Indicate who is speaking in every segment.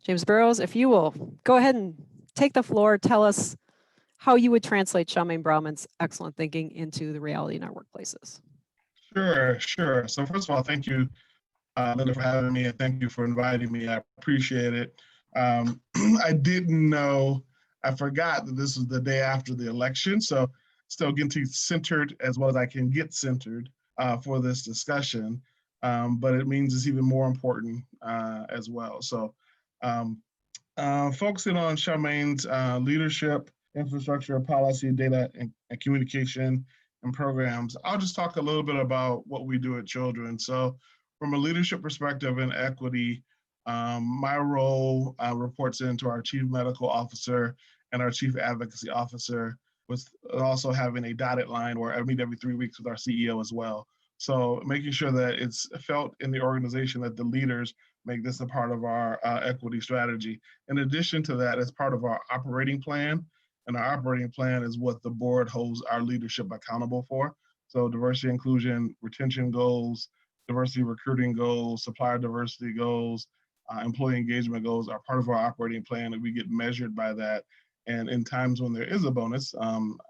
Speaker 1: James Burroughs, if you will go ahead and take the floor, tell us how you would translate Charmaine Brauman's excellent thinking into the reality in our workplaces.
Speaker 2: Sure. So first of all, thank you, Linda, for having me, and thank you for inviting me. I appreciate it. I didn't know, I forgot that this was the day after the election, so still getting centered as well as I can get centered for this discussion, but it means it's even more important as well. So focusing on Charmaine's leadership, infrastructure, policy, data, and communication and programs, I'll just talk a little bit about what we do at Children. So from a leadership perspective in equity, my role reports into our chief medical officer and our chief advocacy officer, with also having a dotted line where I meet every 3 weeks with our CEO as well. So making sure that it's felt in the organization that the leaders make this a part of our equity strategy. In addition to that, as part of our operating plan, and our operating plan is what the board holds our leadership accountable for. So diversity, inclusion, retention goals, diversity recruiting goals, supplier diversity goals, employee engagement goals are part of our operating plan, and we get measured by that. And in times when there is a bonus,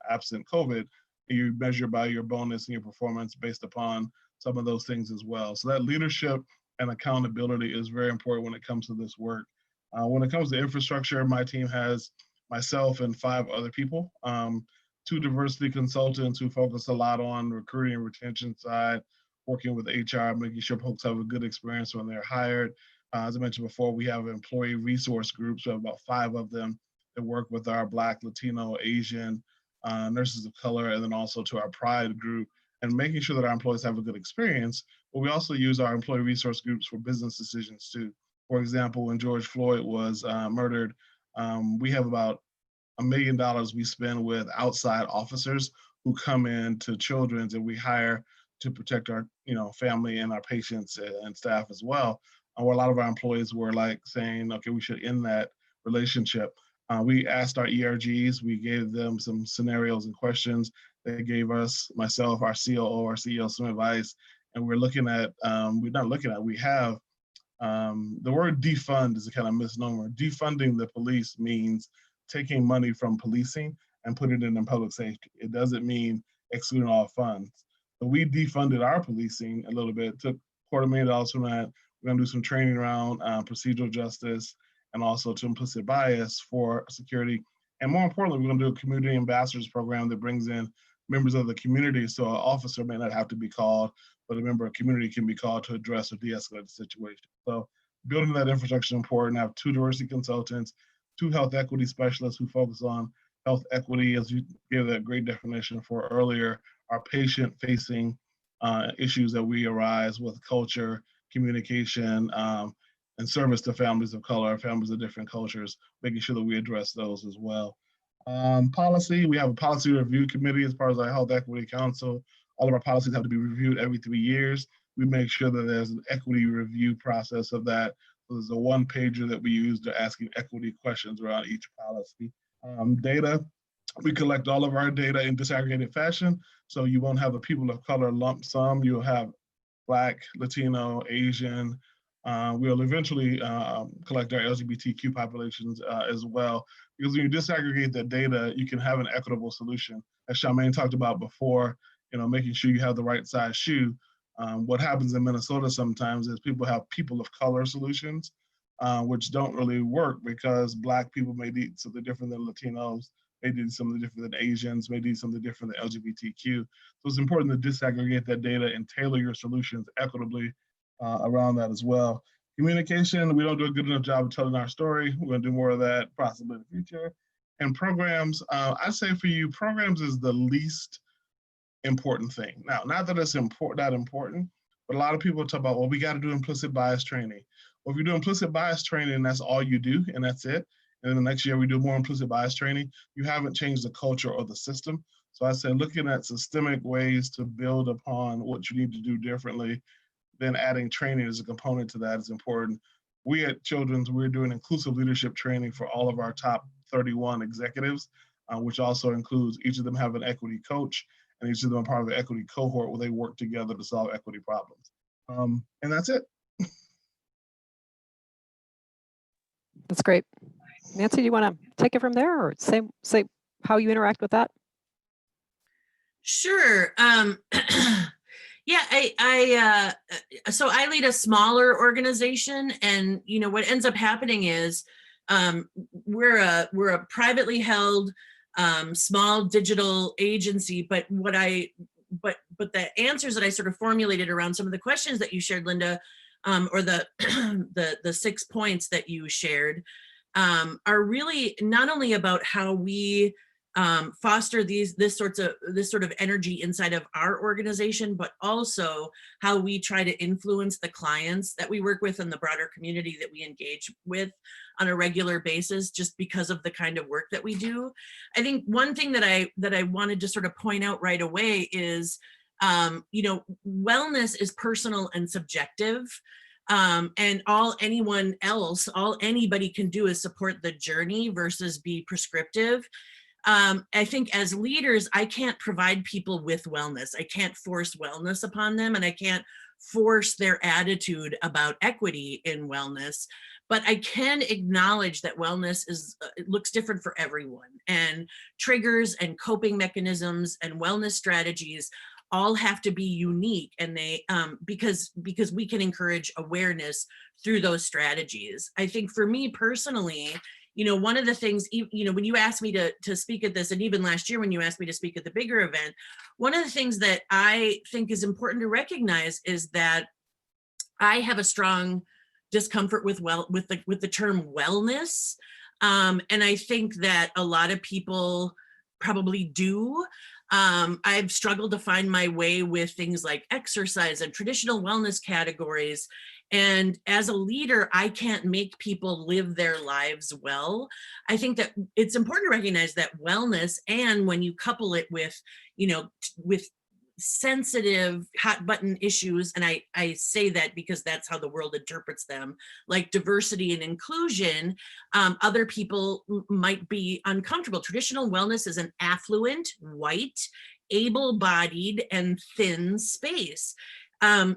Speaker 2: absent COVID, you measure by your bonus and your performance based upon some of those things as well. So that leadership and accountability is very important when it comes to this work. When it comes to infrastructure, my team has myself and 5 other people, 2 diversity consultants who focus a lot on recruiting and retention side, working with HR, making sure folks have a good experience when they're hired. As I mentioned before, we have employee resource groups. We have about 5 of them that work with our Black, Latino, Asian, nurses of color, and then also to our Pride group, and making sure that our employees have a good experience. But we also use our employee resource groups for business decisions too. For example, when George Floyd was murdered, we have about $1 million we spend with outside officers who come in to Children's, and we hire to protect our family and our patients and staff as well. Where a lot of our employees were like saying, okay, we should end that relationship. We asked our ERGs, we gave them some scenarios and questions. They gave us, myself, our COO, our CEO, some advice, and we're looking at, we have, the word defund is a kind of misnomer. Defunding the police means taking money from policing and putting it in public safety. It doesn't mean excluding all funds. So we defunded our policing a little bit, took $250,000 from that. We're gonna do some training around procedural justice and also to implicit bias for security. And more importantly, we're gonna do a community ambassadors program that brings in members of the community, so an officer may not have to be called, but a member of community can be called to address or de-escalate the situation. So building that infrastructure is important. I have 2 diversity consultants, 2 health equity specialists who focus on health equity, as you gave that great definition for earlier, our patient-facing issues that we arise with culture, communication, and service to families of color, families of different cultures, making sure that we address those as well. Policy, we have a policy review committee as part of our Health Equity Council. All of our policies have to be reviewed every 3 years. We make sure that there's an equity review process of that. So there's a 1-pager that we use to asking equity questions around each policy. Data, we collect all of our data in disaggregated fashion. So you won't have a people of color lump sum. You'll have Black, Latino, Asian. We'll eventually collect our LGBTQ populations as well. Because when you disaggregate that data, you can have an equitable solution. As Charmaine talked about before, making sure you have the right size shoe. What happens in Minnesota sometimes is people have people of color solutions, which don't really work because Black people may need something different than Latinos, may need something different than Asians, may need something different than LGBTQ. So it's important to disaggregate that data and tailor your solutions equitably around that as well. Communication, we don't do a good enough job of telling our story. We're gonna do more of that possibly in the future. And programs, I say for you, programs is the least important thing. Now, not that it's not important, but a lot of people talk about, well, we got to do implicit bias training. Well, if you do implicit bias training, that's all you do, and that's it. And then the next year we do more implicit bias training, you haven't changed the culture or the system. So I say looking at systemic ways to build upon what you need to do differently, then adding training as a component to that is important. We at Children's, we're doing inclusive leadership training for all of our top 31 executives, which also includes each of them have an equity coach, and each of them are part of the equity cohort where they work together to solve equity problems. And that's it.
Speaker 1: That's great. Nancy, do you want to take it from there or say how you interact with that?
Speaker 3: Sure. Yeah, so I lead a smaller organization, and what ends up happening is we're a privately held small digital agency, but but the answers that I sort of formulated around some of the questions that you shared, Linda, or the the 6 points that you shared, are really not only about how we foster this sort of energy inside of our organization, but also how we try to influence the clients that we work with and the broader community that we engage with on a regular basis, just because of the kind of work that we do. I think one thing that I wanted to sort of point out right away is, wellness is personal and subjective. And all anybody can do is support the journey versus be prescriptive. I think as leaders, I can't provide people with wellness. I can't force wellness upon them, and I can't force their attitude about equity in wellness. But I can acknowledge that wellness it looks different for everyone, and triggers and coping mechanisms and wellness strategies all have to be unique, and they because we can encourage awareness through those strategies. I think for me personally, one of the things, when you asked me to speak at this, and even last year when you asked me to speak at the bigger event, one of the things that I think is important to recognize is that I have a strong discomfort with the term wellness, and I think that a lot of people probably do. I've struggled to find my way with things like exercise and traditional wellness categories. And as a leader, I can't make people live their lives well. I think that it's important to recognize that wellness, and when you couple it with, with sensitive hot button issues, and I say that because that's how the world interprets them, like diversity and inclusion, other people might be uncomfortable. Traditional wellness is an affluent, white, able-bodied, and thin space.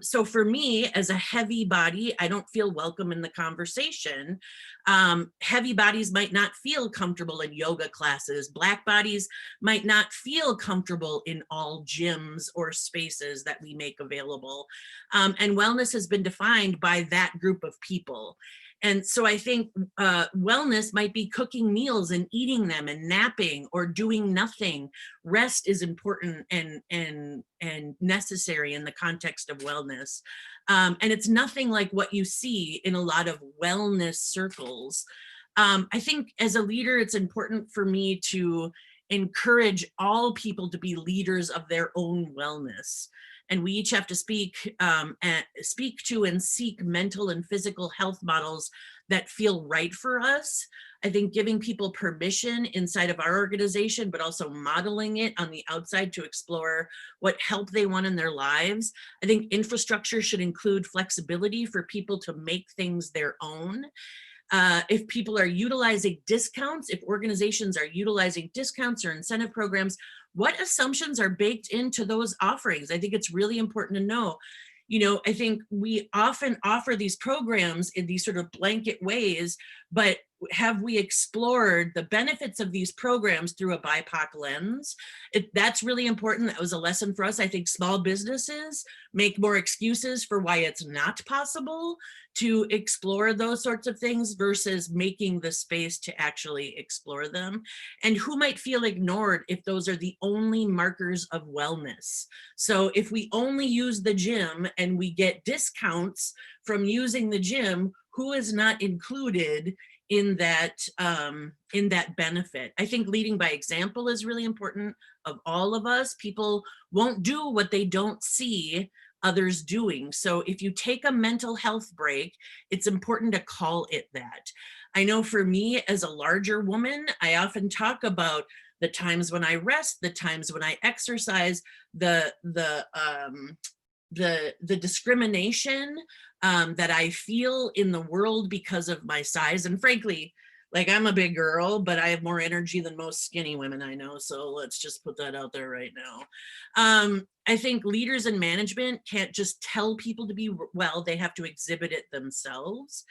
Speaker 3: So for me, as a heavy body, I don't feel welcome in the conversation. Heavy bodies might not feel comfortable in yoga classes. Black bodies might not feel comfortable in all gyms or spaces that we make available. And wellness has been defined by that group of people. And so I think wellness might be cooking meals and eating them and napping or doing nothing. Rest is important and necessary in the context of wellness. And it's nothing like what you see in a lot of wellness circles. I think as a leader, it's important for me to encourage all people to be leaders of their own wellness. And we each have to speak to and seek mental and physical health models that feel right for us. I think giving people permission inside of our organization, but also modeling it on the outside to explore what help they want in their lives. I think infrastructure should include flexibility for people to make things their own. If people are utilizing discounts, if organizations are utilizing discounts or incentive programs, what assumptions are baked into those offerings? I think it's really important to know. I think we often offer these programs in these sort of blanket ways, but have we explored the benefits of these programs through a BIPOC lens? That's really important. That was a lesson for us. I think small businesses make more excuses for why it's not possible to explore those sorts of things versus making the space to actually explore them. And who might feel ignored if those are the only markers of wellness. So if we only use the gym and we get discounts from using the gym, who is not included in that benefit? I think leading by example is really important of all of us. People won't do what they don't see others doing. So if you take a mental health break, it's important to call it that. I know for me as a larger woman, I often talk about the times when I rest, the times when I exercise, the discrimination that I feel in the world because of my size. And frankly, like, I'm a big girl, but I have more energy than most skinny women I know. So let's just put that out there right now. I think leaders in management can't just tell people to be well, they have to exhibit it themselves.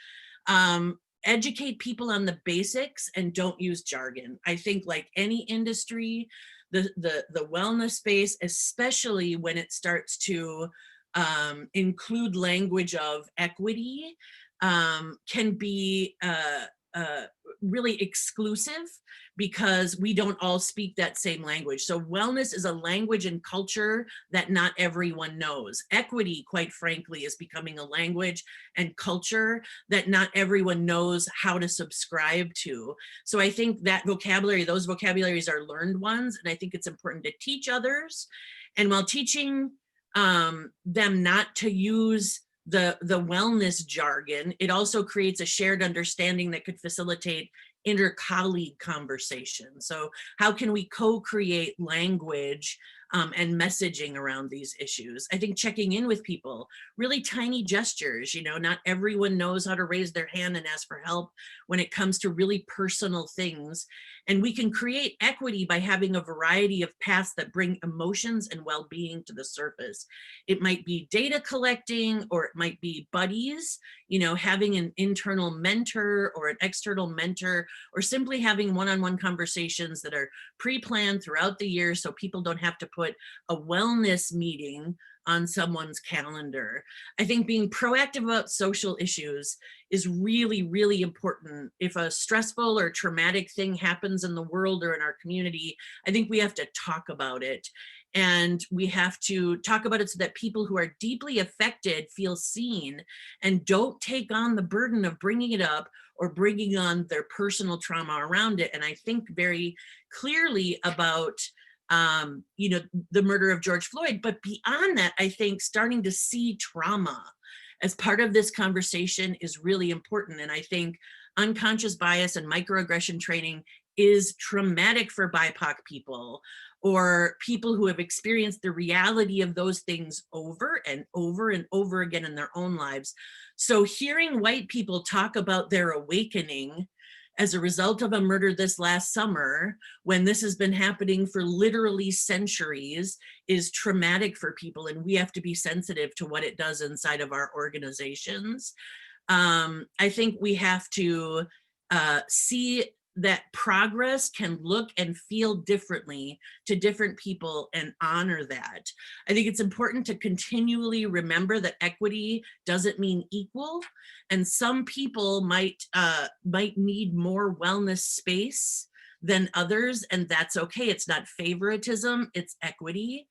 Speaker 3: educate people on the basics and don't use jargon. I think like any industry, the wellness space, especially when it starts to include language of equity, can be really exclusive because we don't all speak that same language. So wellness is a language and culture that not everyone knows. Equity, quite frankly, is becoming a language and culture that not everyone knows how to subscribe to. So I think that vocabulary, those vocabularies are learned ones, and I think it's important to teach others. And while teaching them not to use the wellness jargon, it also creates a shared understanding that could facilitate inter-colleague conversation. So how can we co-create language and messaging around these issues? I think checking in with people, really tiny gestures, you know, not everyone knows how to raise their hand and ask for help when it comes to really personal things. And we can create equity by having a variety of paths that bring emotions and well-being to the surface. It might be data collecting, or it might be buddies, you know, having an internal mentor or an external mentor, or simply having one-on-one conversations that are pre-planned throughout the year so people don't have to put a wellness meeting on someone's calendar. I think being proactive about social issues is really, really important. If a stressful or traumatic thing happens in the world or in our community, I think we have to talk about it. And we have to talk about it so that people who are deeply affected feel seen and don't take on the burden of bringing it up or bringing on their personal trauma around it. And I think very clearly about you know, the murder of George Floyd. But beyond that, I think starting to see trauma as part of this conversation is really important. And I think unconscious bias and microaggression training is traumatic for BIPOC people, or people who have experienced the reality of those things over and over and over again in their own lives. So hearing white people talk about their awakening as a result of a murder this last summer, when this has been happening for literally centuries, is traumatic for people, and we have to be sensitive to what it does inside of our organizations. I think we have to see that progress can look and feel differently to different people and honor that. I think it's important to continually remember that equity doesn't mean equal, and some people might need more wellness space than others, and that's okay. It's not favoritism, it's equity.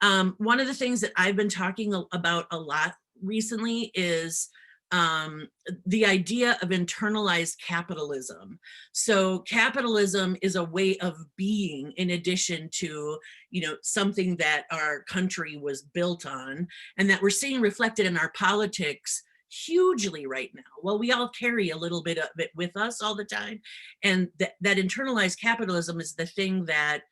Speaker 3: One of the things that I've been talking about a lot recently is the idea of internalized capitalism. So capitalism is a way of being in addition to, you know, something that our country was built on, and that we're seeing reflected in our politics hugely right now. Well, we all carry a little bit of it with us all the time. And that internalized capitalism is the thing that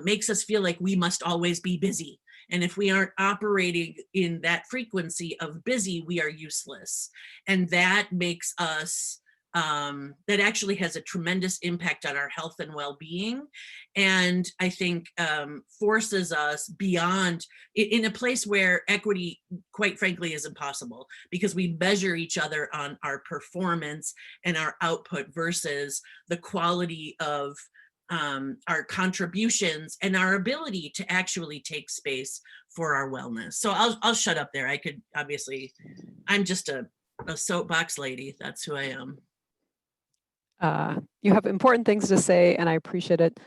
Speaker 3: makes us feel like we must always be busy. And if we aren't operating in that frequency of busy, we are useless. And that makes us, that actually has a tremendous impact on our health and well-being. And I think forces us beyond, in a place where equity, quite frankly, is impossible, because we measure each other on our performance and our output versus the quality of our contributions and our ability to actually take space for our wellness. So I'll shut up there. I could obviously, I'm just a soapbox lady. That's who I am.
Speaker 1: You have important things to say, and I appreciate it.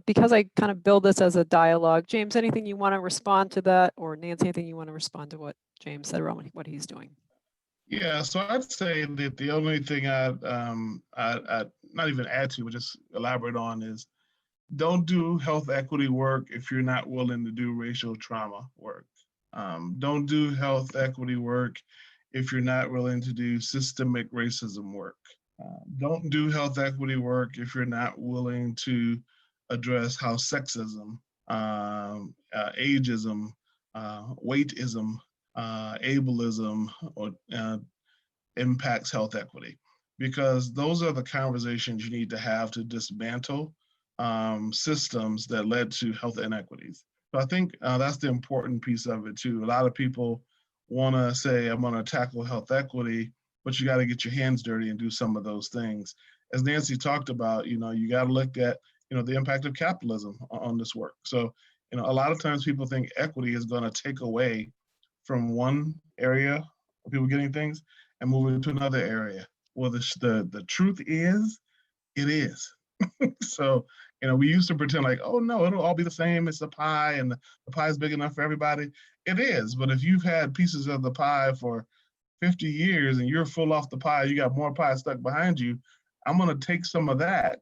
Speaker 1: Because I kind of build this as a dialogue, James, anything you want to respond to that, or Nancy, anything you want to respond to what James said around what he's doing?
Speaker 2: Yeah, so I'd say that the only thing I'd not even add to, but just elaborate on is, don't do health equity work if you're not willing to do racial trauma work. Don't do health equity work if you're not willing to do systemic racism work. Don't do health equity work if you're not willing to address how sexism, ageism, weightism, ableism, or impacts health equity, because those are the conversations you need to have to dismantle systems that led to health inequities. So I think that's the important piece of it too. A lot of people want to say, I'm going to tackle health equity, but you got to get your hands dirty and do some of those things. As Nancy talked about, you got to look at, the impact of capitalism on this work. So, a lot of times people think equity is going to take away from one area of people getting things and move it to another area. Well, the truth is, it is. So, we used to pretend like, oh no, it'll all be the same. It's a pie and the pie is big enough for everybody. It is, but if you've had pieces of the pie for 50 years and you're full off the pie, you got more pie stuck behind you, I'm gonna take some of that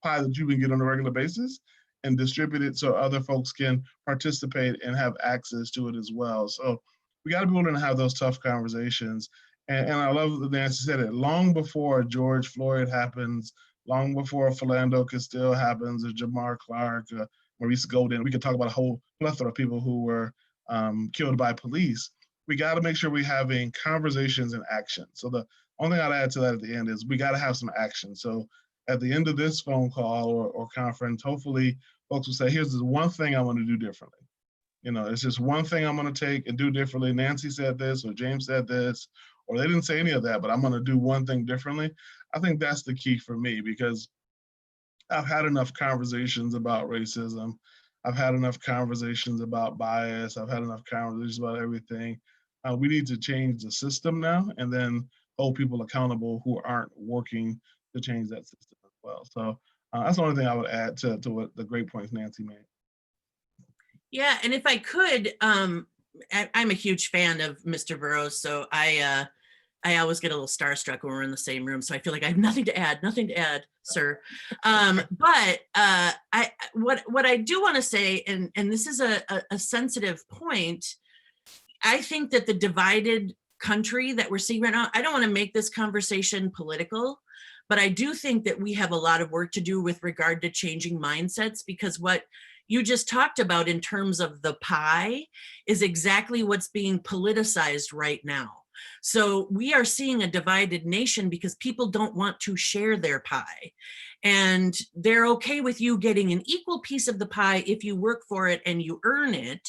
Speaker 2: pie that you can get on a regular basis and distribute it so other folks can participate and have access to it as well. So we got to be willing to have those tough conversations. And I love that Nancy said it, long before George Floyd happens, long before Philando Castile happens, or Jamar Clark, Maurice Golden. We could talk about a whole plethora of people who were killed by police. We got to make sure we're having conversations and action. So the only thing I'd add to that at the end is we got to have some action. So at the end of this phone call or conference, hopefully folks will say, here's the one thing I want to do differently. It's just one thing I'm going to take and do differently. Nancy said this, or James said this, or they didn't say any of that, but I'm going to do one thing differently. I think that's the key for me, because I've had enough conversations about racism. I've had enough conversations about bias. I've had enough conversations about everything. We need to change the system now, and then hold people accountable who aren't working to change that system as well. So that's the only thing I would add to what the great points Nancy made.
Speaker 3: Yeah, and if I could, I'm a huge fan of Mr. Burroughs, so I always get a little starstruck when we're in the same room. So I feel like I have nothing to add, sir. But what I do want to say, and this is a sensitive point, I think that the divided country that we're seeing right now, I don't want to make this conversation political, but I do think that we have a lot of work to do with regard to changing mindsets, because what you just talked about in terms of the pie is exactly what's being politicized right now. So we are seeing a divided nation because people don't want to share their pie. And they're okay with you getting an equal piece of the pie if you work for it and you earn it,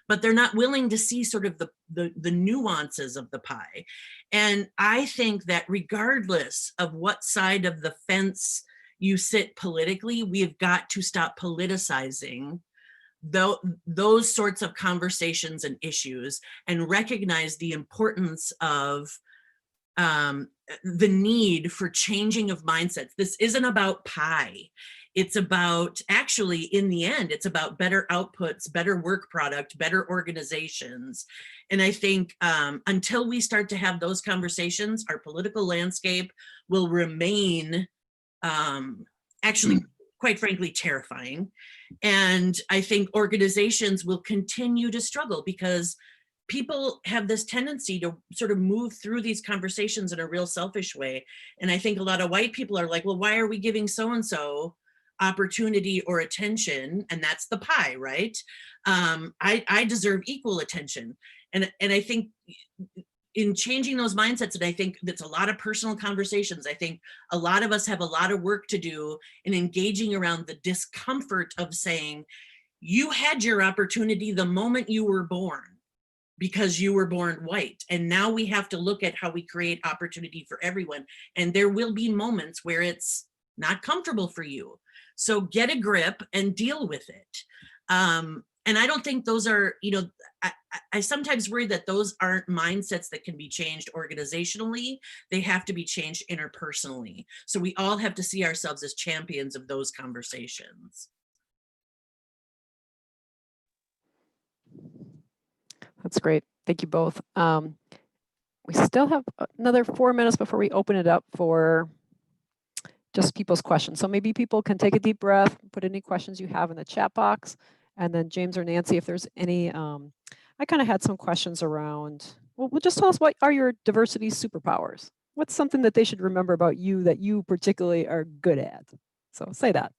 Speaker 3: but they're not willing to see sort of the nuances of the pie. And I think that regardless of what side of the fence you sit politically, we have got to stop politicizing those sorts of conversations and issues, and recognize the importance of the need for changing of mindsets. This isn't about pie. It's about, actually, in the end, it's about better outputs, better work product, better organizations. And I think until we start to have those conversations, our political landscape will remain actually, quite frankly, terrifying. And I think organizations will continue to struggle because people have this tendency to sort of move through these conversations in a real selfish way. And I think a lot of white people are like, well, why are we giving so-and-so opportunity or attention? And that's the pie, right? I deserve equal attention. And I think in changing those mindsets, and I think that's a lot of personal conversations. I think a lot of us have a lot of work to do in engaging around the discomfort of saying, you had your opportunity the moment you were born because you were born white. And now we have to look at how we create opportunity for everyone. And there will be moments where it's not comfortable for you. So get a grip and deal with it. And I don't think those are, I sometimes worry that those aren't mindsets that can be changed organizationally. They have to be changed interpersonally. So we all have to see ourselves as champions of those conversations.
Speaker 1: That's great. Thank you both. We still have another 4 minutes before we open it up for just people's questions. So maybe people can take a deep breath, put any questions you have in the chat box. And then James or Nancy, if there's any, I kind of had some questions around, well, just tell us, what are your diversity superpowers? What's something that they should remember about you that you particularly are good at? So say that.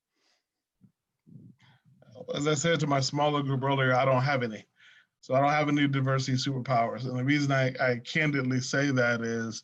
Speaker 2: As I said to my smaller group earlier, I don't have any. So I don't have any diversity superpowers. And the reason I candidly say that is,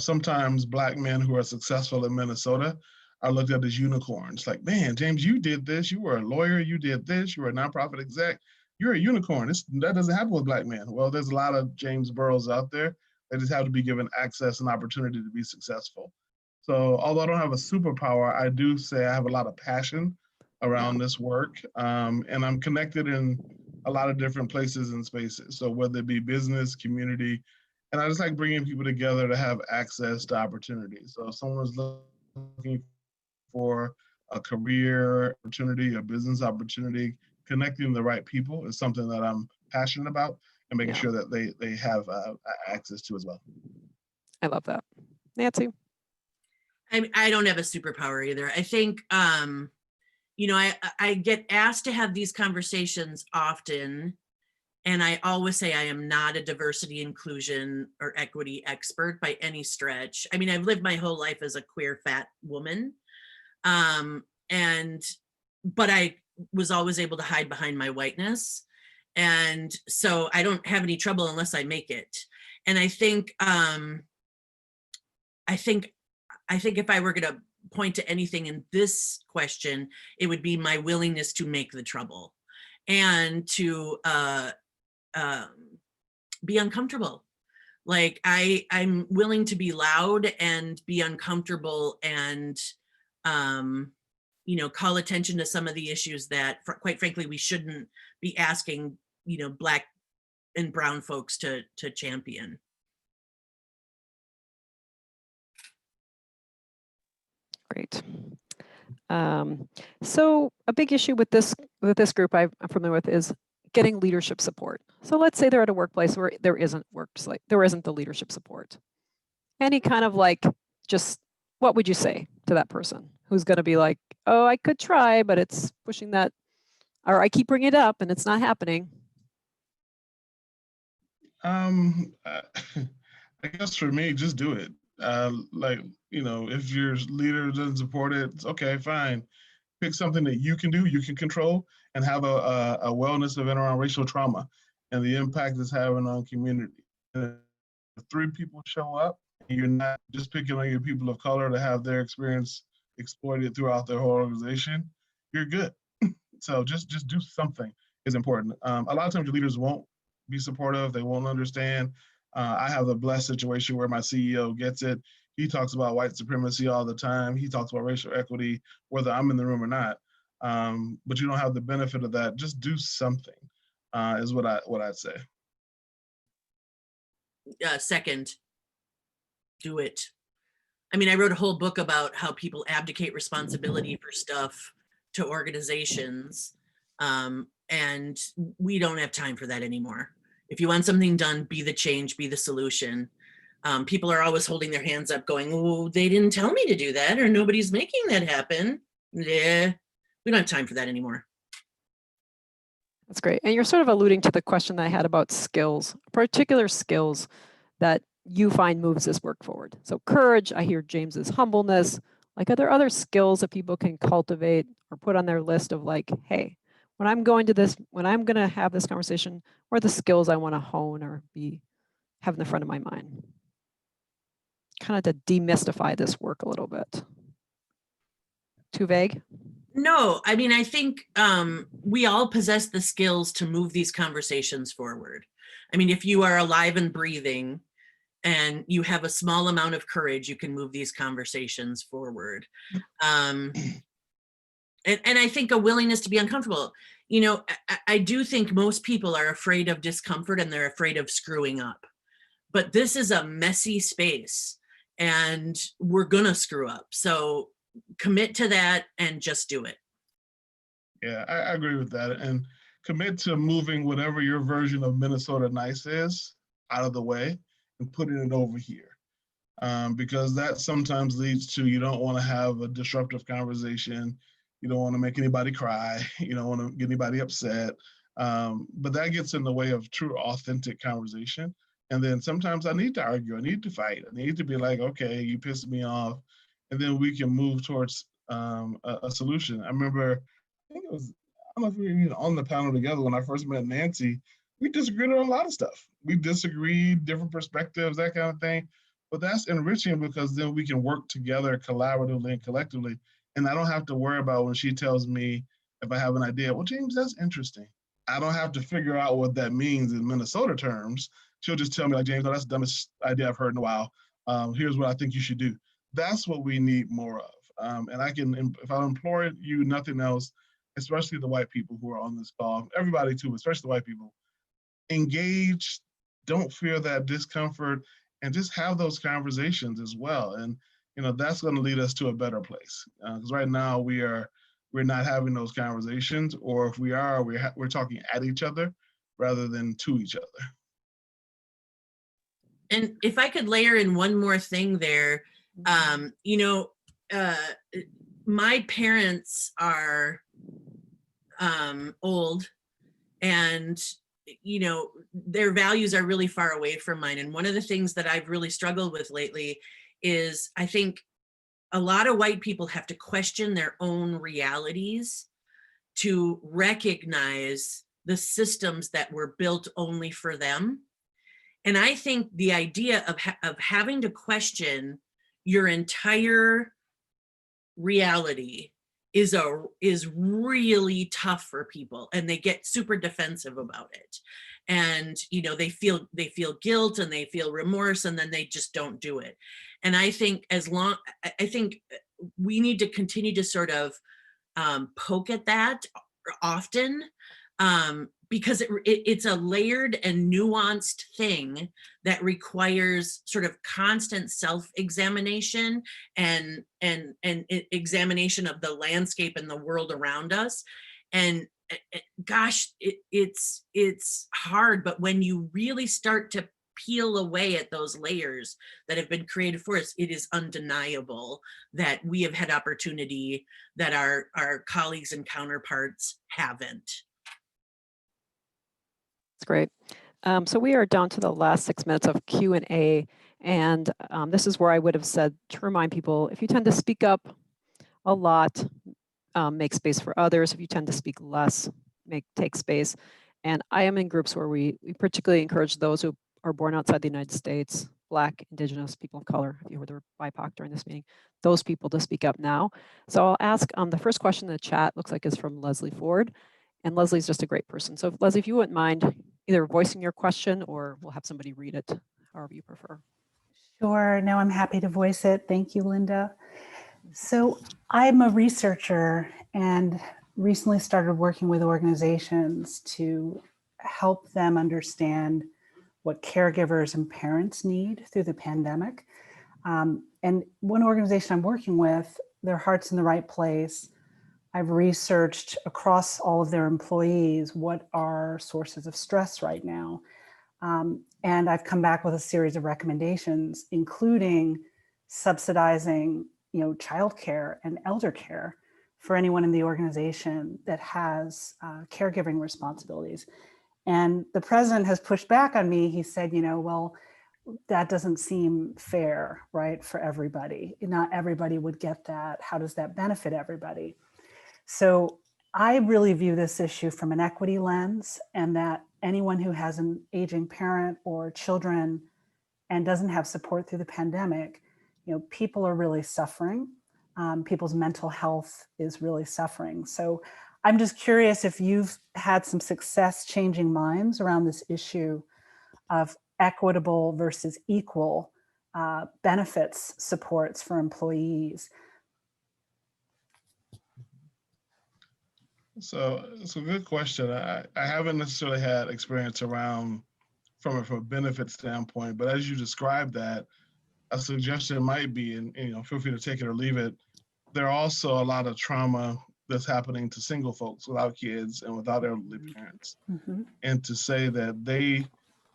Speaker 2: sometimes Black men who are successful in Minnesota are looked at as unicorns. Like, man, James, you did this. You were a lawyer. You did this. You were a nonprofit exec. You're a unicorn. That doesn't happen with Black men. Well, there's a lot of James Burroughs out there. They just have to be given access and opportunity to be successful. So although I don't have a superpower, I do say I have a lot of passion around this work. And I'm connected in a lot of different places and spaces. So whether it be business, community, and I just like bringing people together to have access to opportunities. So if someone's looking for a career opportunity, a business opportunity, connecting the right people is something that I'm passionate about, and making sure that they have access to as well.
Speaker 1: I love that. Nancy?
Speaker 3: I don't have a superpower either. I think, you know, I get asked to have these conversations often, and I always say I am not a diversity, inclusion, or equity expert by any stretch. I mean, I've lived my whole life as a queer, fat woman. But I was always able to hide behind my whiteness. And so I don't have any trouble unless I make it. And I think if I were going to point to anything in this question, it would be my willingness to make the trouble and to be uncomfortable. Like I'm willing to be loud and be uncomfortable and, you know, call attention to some of the issues that, quite frankly, we shouldn't be asking, you know, Black and brown folks to champion.
Speaker 1: Great. So a big issue with this group I'm familiar with is getting leadership support. So let's say they're at a workplace where there isn't the leadership support. Any kind of like, just what would you say to that person who's going to be like, oh, I could try, but it's pushing that, or I keep bringing it up and it's not happening?
Speaker 2: I guess for me, just do it. Like, you know, if your leader doesn't support it, it's okay, fine. Pick something that you can do, you can control, and have a wellness event around racial trauma and the impact it's having on community. And if 3 people show up, and you're not just picking on your people of color to have their experience exploited throughout their whole organization, you're good. So just do something is important. A lot of times your leaders won't be supportive, they won't understand. I have the blessed situation where my CEO gets it. He talks about white supremacy all the time. He talks about racial equity, whether I'm in the room or not. But you don't have the benefit of that. Just do something, is what I'd say.
Speaker 3: Second, do it. I mean, I wrote a whole book about how people abdicate responsibility for stuff to organizations, and we don't have time for that anymore. If you want something done, be the change, be the solution. People are always holding their hands up going, oh, they didn't tell me to do that, or nobody's making that happen. Yeah, we don't have time for that anymore.
Speaker 1: That's great. And you're sort of alluding to the question that I had about skills, particular skills that you find moves this work forward. So courage, I hear James's humbleness. Like, are there other skills that people can cultivate or put on their list of like, hey, when I'm going to have this conversation, what are the skills I want to hone or have in the front of my mind? Kind of to demystify this work a little bit. Too vague?
Speaker 3: No, I mean, I think we all possess the skills to move these conversations forward. I mean, if you are alive and breathing and you have a small amount of courage, you can move these conversations forward. And I think a willingness to be uncomfortable. You know, I do think most people are afraid of discomfort and they're afraid of screwing up. But this is a messy space and we're gonna screw up. So commit to that and just do it.
Speaker 2: Yeah, I agree with that. And commit to moving whatever your version of Minnesota nice is out of the way and putting it over here. Because that sometimes leads to, you don't want to have a disruptive conversation. You don't want to make anybody cry. You don't want to get anybody upset. But that gets in the way of true, authentic conversation. And then sometimes I need to argue. I need to fight. I need to be like, okay, you pissed me off. And then we can move towards a solution. I remember, I think it was, I don't know if we were even on the panel together when I first met Nancy. We disagreed on a lot of stuff. We disagreed, different perspectives, that kind of thing. But that's enriching because then we can work together collaboratively and collectively. And I don't have to worry about when she tells me, if I have an idea, well, James, that's interesting. I don't have to figure out what that means in Minnesota terms. she'll just tell me like, James, oh, that's the dumbest idea I've heard in a while. Here's what I think you should do. That's what we need more of. And I can, if I implore you, nothing else, especially the white people who are on this call, everybody too, especially the white people, engage, don't fear that discomfort, and just have those conversations as well. And that's going to lead us to a better place. Because right now we're not having those conversations, or if we are, we're talking at each other rather than to each other.
Speaker 3: And if I could layer in one more thing there, my parents are old, and their values are really far away from mine. And one of the things that I've really struggled with lately is I think a lot of white people have to question their own realities to recognize the systems that were built only for them. And I think the idea of having to question your entire reality is really tough for people, and they get super defensive about it. And they feel guilt and they feel remorse, and then they just don't do it. And I think I think we need to continue to sort of poke at that often, because it's a layered and nuanced thing that requires sort of constant self-examination and examination of the landscape and the world around us. And gosh, it's hard, but when you really start to peel away at those layers that have been created for us, it is undeniable that we have had opportunity that our colleagues and counterparts haven't.
Speaker 1: That's great. So we are down to the last 6 minutes of Q&A, and this is where I would have said to remind people, if you tend to speak up a lot, make space for others. If you tend to speak less, take space. And I am in groups where we particularly encourage those who are born outside the United States, Black, Indigenous, people of color, if you heard the word BIPOC during this meeting, those people to speak up now. So I'll ask, the first question in the chat looks like is from Leslie Ford. And Leslie's just a great person. So Leslie, if you wouldn't mind either voicing your question or we'll have somebody read it, however you prefer.
Speaker 4: Sure, no, I'm happy to voice it. Thank you, Linda. So I'm a researcher and recently started working with organizations to help them understand what caregivers and parents need through the pandemic. And one organization I'm working with, their heart's in the right place. I've researched across all of their employees what are sources of stress right now. And I've come back with a series of recommendations, including subsidizing childcare and elder care for anyone in the organization that has caregiving responsibilities. And the president has pushed back on me. He said, well, that doesn't seem fair, right, for everybody. Not everybody would get that. How does that benefit everybody? So I really view this issue from an equity lens, and that anyone who has an aging parent or children and doesn't have support through the pandemic, people are really suffering. People's mental health is really suffering. So I'm just curious if you've had some success changing minds around this issue of equitable versus equal benefits supports for employees.
Speaker 2: So it's a good question. I haven't necessarily had experience around from a benefit standpoint, but as you described that, a suggestion might be, and feel free to take it or leave it, there are also a lot of trauma that's happening to single folks without kids and without elderly parents. Mm-hmm. And to say that they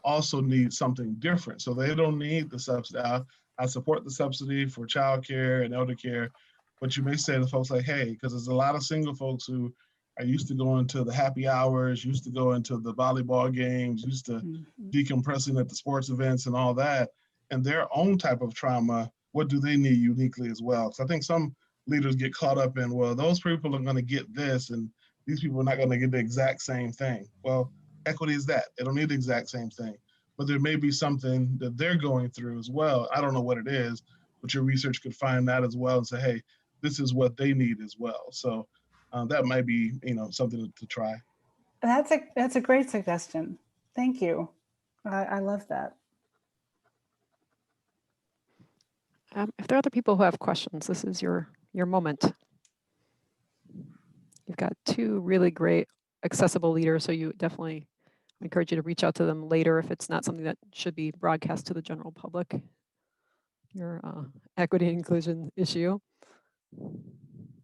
Speaker 2: also need something different. So they don't need the subsidy. I support the subsidy for childcare and elder care, but you may say to folks like, hey, because there's a lot of single folks who are used to going to the happy hours, used to going to the volleyball games, used to decompressing at the sports events and all that, and their own type of trauma, what do they need uniquely as well? Because I think some leaders get caught up in, well, those people are going to get this and these people are not going to get the exact same thing. Well, equity is that. They don't need the exact same thing, but there may be something that they're going through as well. I don't know what it is, but your research could find that as well and say, hey, this is what they need as well. So that might be, something to try.
Speaker 4: That's a great suggestion. Thank you. I love that.
Speaker 1: If there are other people who have questions, this is your moment. You've got two really great accessible leaders, so you definitely encourage you to reach out to them later if it's not something that should be broadcast to the general public, your equity and inclusion issue.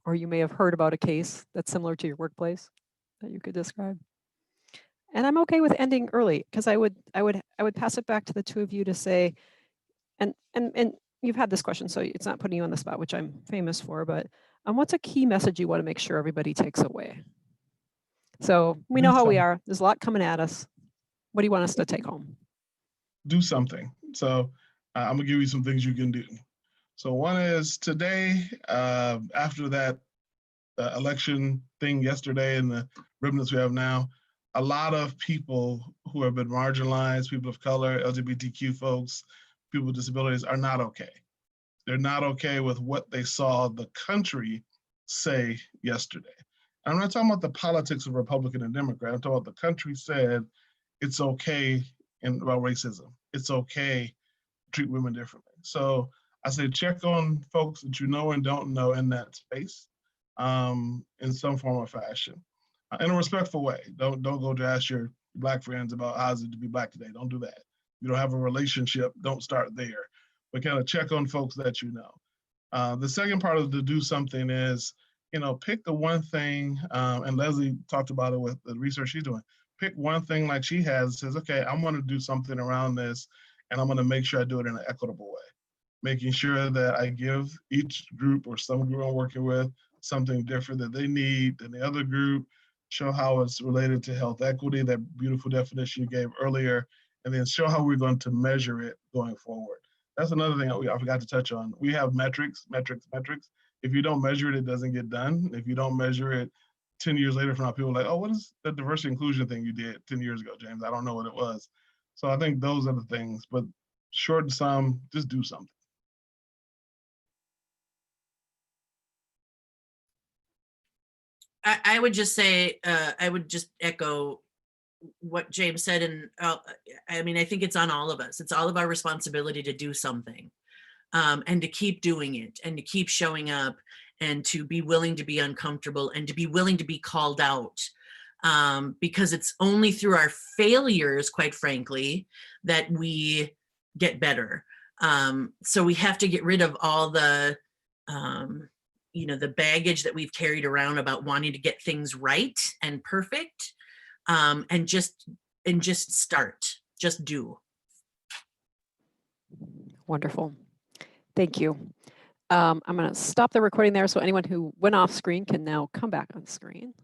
Speaker 1: Or you may have heard about a case that's similar to your workplace that you could describe. And I'm okay with ending early because I would pass it back to the two of you to say, and you've had this question, so it's not putting you on the spot, which I'm famous for, but what's a key message you want to make sure everybody takes away? So we know how we are. There's a lot coming at us. What do you want us to take home?
Speaker 2: Do something. So I'm gonna give you some things you can do. So one is today, after that election thing yesterday and the ribbons we have now, a lot of people who have been marginalized, people of color, LGBTQ folks, people with disabilities are not okay. They're not okay with what they saw the country say yesterday. And I'm not talking about the politics of Republican and Democrat. I'm talking about the country said it's okay about racism. It's okay to treat women differently. So I say check on folks that you know and don't know in that space in some form or fashion, in a respectful way. Don't go to ask your Black friends about how's it to be Black today. Don't do that. You don't have a relationship, don't start there. But kind of check on folks that you know. The second part of the do something is, pick the one thing, and Leslie talked about it with the research she's doing. Pick one thing like she has, says, okay, I'm gonna do something around this, and I'm gonna make sure I do it in an equitable way. Making sure that I give each group or some group I'm working with something different that they need than the other group, show how it's related to health equity, that beautiful definition you gave earlier, and then show how we're going to measure it going forward. That's another thing I forgot to touch on. We have metrics. If you don't measure it, it doesn't get done. If you don't measure it 10 years later from now, people are like, oh, what is the diversity inclusion thing you did 10 years ago, James? I don't know what it was. So I think those are the things, but short and some, just do something.
Speaker 3: I would just say, I would just echo what James said. And I mean, I think it's on all of us. It's all of our responsibility to do something, and to keep doing it and to keep showing up and to be willing to be uncomfortable and to be willing to be called out. Because it's only through our failures, quite frankly, that we get better. So we have to get rid of all the, the baggage that we've carried around about wanting to get things right and perfect, and just start, just do.
Speaker 1: Wonderful. Thank you. I'm going to stop the recording there so anyone who went off screen can now come back on screen.